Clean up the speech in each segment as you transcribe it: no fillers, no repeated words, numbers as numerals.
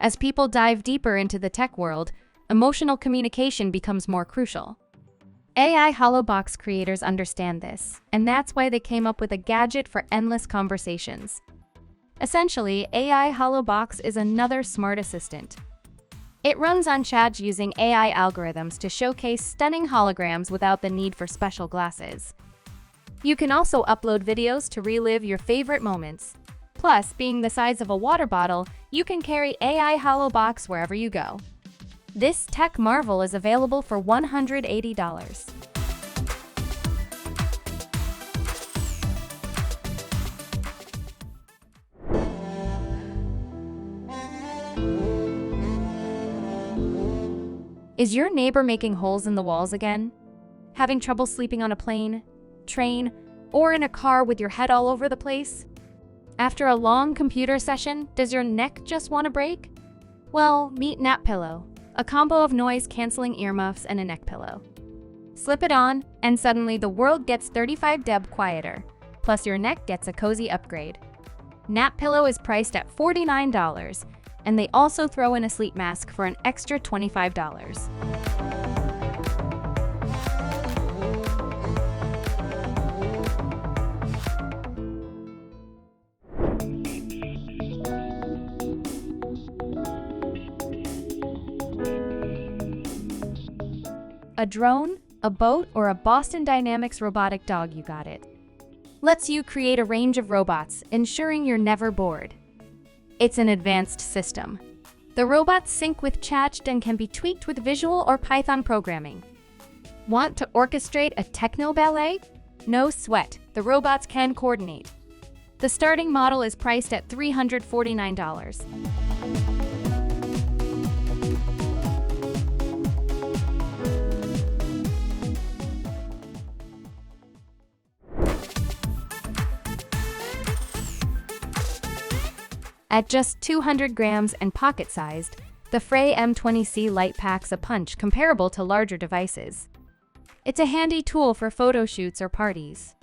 As people dive deeper into the tech world, emotional communication becomes more crucial. AI Holobox creators understand this, and that's why they came up with a gadget for endless conversations. Essentially, AI Holobox is another smart assistant. It runs on chat using AI algorithms to showcase stunning holograms without the need for special glasses. You can also upload videos to relive your favorite moments. Plus, being the size of a water bottle, you can carry AI Holobox wherever you go. This tech marvel is available for $180. Is your neighbor making holes in the walls again? Having trouble sleeping on a plane, train, or in a car with your head all over the place? After a long computer session, does your neck just want to break? Well, meet Napillow, a combo of noise-canceling earmuffs and a neck pillow. Slip it on, and suddenly the world gets 35 dB quieter, plus your neck gets a cozy upgrade. Napillow is priced at $49, and they also throw in a sleep mask for an extra $25. A drone, a boat, or a Boston Dynamics robotic dog, you got it. Lets you create a range of robots, ensuring you're never bored. It's an advanced system. The robots sync with chat and can be tweaked with visual or Python programming. Want to orchestrate a techno ballet? No sweat, the robots can coordinate. The starting model is priced at $349. At just 200 grams and pocket-sized, the Frey M20C Lite packs a punch comparable to larger devices. It's a handy tool for photo shoots or parties.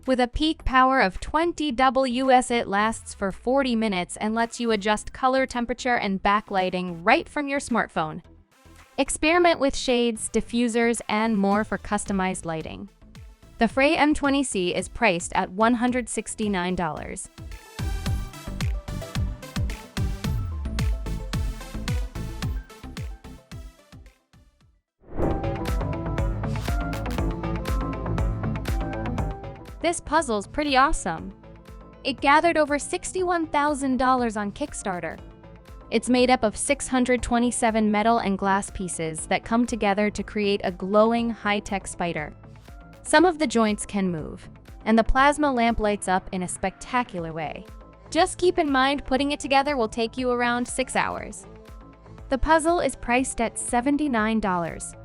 With a peak power of 20 W/s, it lasts for 40 minutes and lets you adjust color, temperature, and backlighting right from your smartphone. Experiment with shades, diffusers, and more for customized lighting. The Frey M20C is priced at $169. This puzzle's pretty awesome. It gathered over $61,000 on Kickstarter. It's made up of 627 metal and glass pieces that come together to create a glowing, high-tech spider. Some of the joints can move, and the plasma lamp lights up in a spectacular way. Just keep in mind, putting it together will take you around 6 hours. The puzzle is priced at $79.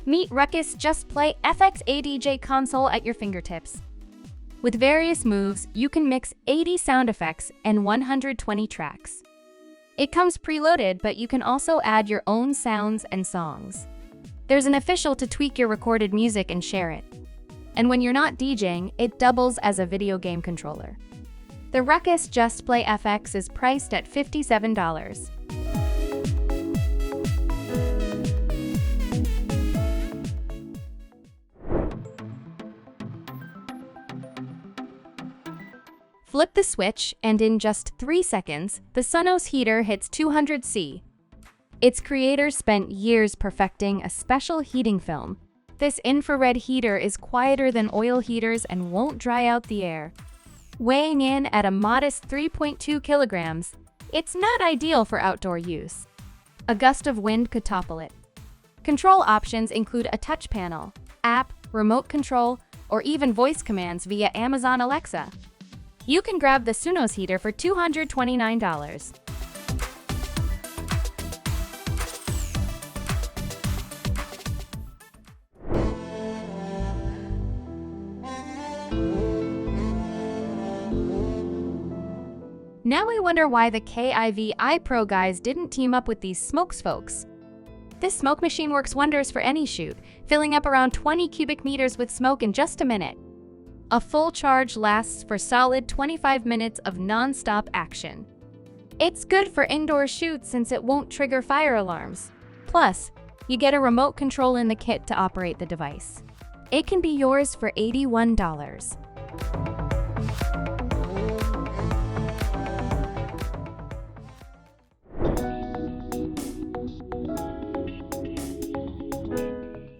Meet Rukus Just Play FX ADJ console at your fingertips. With various moves, you can mix 80 sound effects and 120 tracks. It comes preloaded, but you can also add your own sounds and songs. There's an official to tweak your recorded music and share it. And when you're not DJing, it doubles as a video game controller. The Rukus Just Play FX is priced at $57. Flip the switch, and in just 3 seconds, the Suncos Heater hits 200°C. Its creators spent years perfecting a special heating film. This infrared heater is quieter than oil heaters and won't dry out the air. Weighing in at a modest 3.2 kilograms, it's not ideal for outdoor use. A gust of wind could topple it. Control options include a touch panel, app, remote control, or even voice commands via Amazon Alexa. You can grab the Suncos Heater for $229. Now I wonder why the Konsivi Pro guys didn't team up with these smokes folks. This smoke machine works wonders for any shoot, filling up around 20 cubic meters with smoke in just a minute. A full charge lasts for solid 25 minutes of non-stop action. It's good for indoor shoots since it won't trigger fire alarms. Plus, you get a remote control in the kit to operate the device. It can be yours for $81.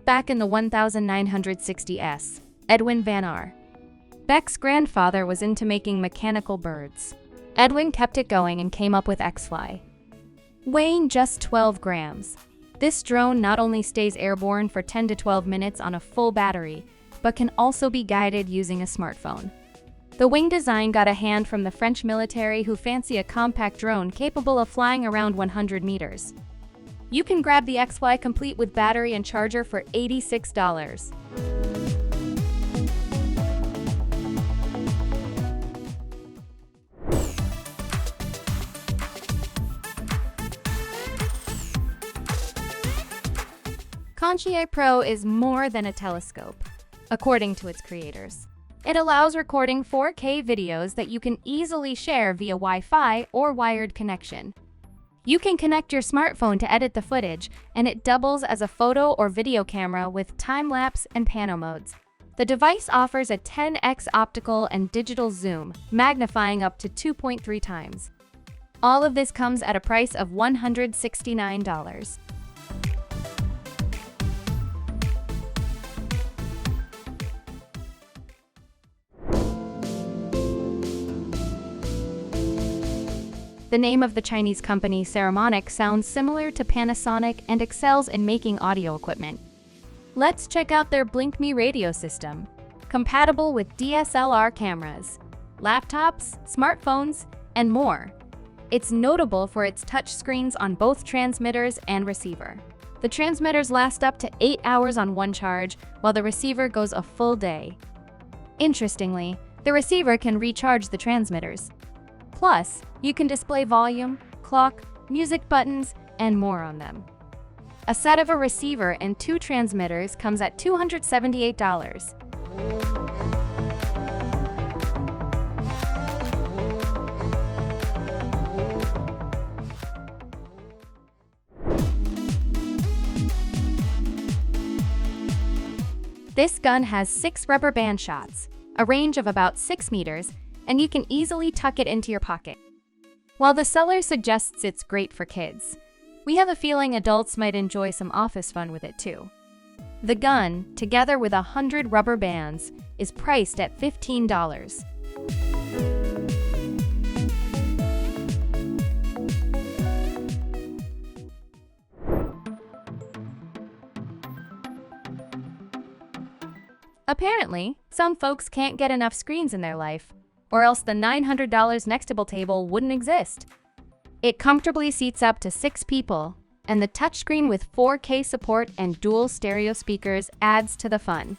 Back in the 1960s, Edwin Van Aar. Beck's grandfather was into making mechanical birds. Edwin kept it going and came up with X-Fly. Weighing just 12 grams, this drone not only stays airborne for 10 to 12 minutes on a full battery, but can also be guided using a smartphone. The wing design got a hand from the French military who fancy a compact drone capable of flying around 100 meters. You can grab the X-Fly complete with battery and charger for $86. Konsivi Pro is more than a telescope, according to its creators. It allows recording 4K videos that you can easily share via Wi-Fi or wired connection. You can connect your smartphone to edit the footage, and it doubles as a photo or video camera with time-lapse and pano modes. The device offers a 10x optical and digital zoom, magnifying up to 2.3 times. All of this comes at a price of $169. The name of the Chinese company Saramonic sounds similar to Panasonic and excels in making audio equipment. Let's check out their Blink Me radio system, compatible with DSLR cameras, laptops, smartphones, and more. It's notable for its touchscreens on both transmitters and receiver. The transmitters last up to 8 hours on one charge, while the receiver goes a full day. Interestingly, the receiver can recharge the transmitters. Plus, you can display volume, clock, music buttons, and more on them. A set of a receiver and 2 transmitters comes at $278. This gun has 6 rubber band shots, a range of about 6 meters, and you can easily tuck it into your pocket. While the seller suggests it's great for kids, we have a feeling adults might enjoy some office fun with it too. The gun, together with 100 rubber bands, is priced at $15. Apparently, some folks can't get enough screens in their life, or else the $900 Nxtable table wouldn't exist. It comfortably seats up to 6 people, and the touchscreen with 4K support and dual stereo speakers adds to the fun.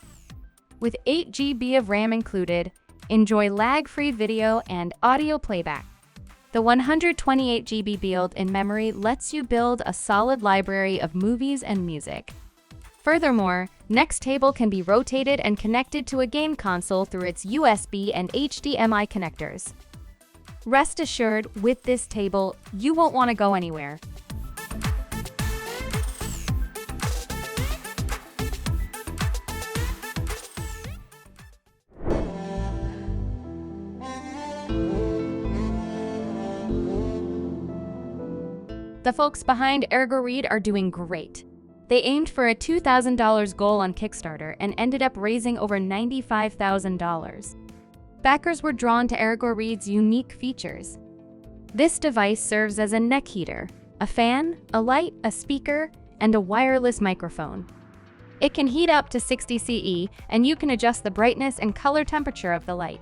With 8 GB of RAM included, enjoy lag-free video and audio playback. The 128 GB built-in memory lets you build a solid library of movies and music. Furthermore, Nxtable can be rotated and connected to a game console through its USB and HDMI connectors. Rest assured, with this table, you won't want to go anywhere. The folks behind Ergoread are doing great. They aimed for a $2,000 goal on Kickstarter and ended up raising over $95,000. Backers were drawn to Ergoread's unique features. This device serves as a neck heater, a fan, a light, a speaker, and a wireless microphone. It can heat up to 60 CE, and you can adjust the brightness and color temperature of the light.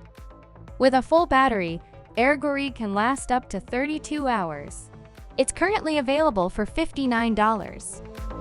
With a full battery, Ergoread can last up to 32 hours. It's currently available for $59.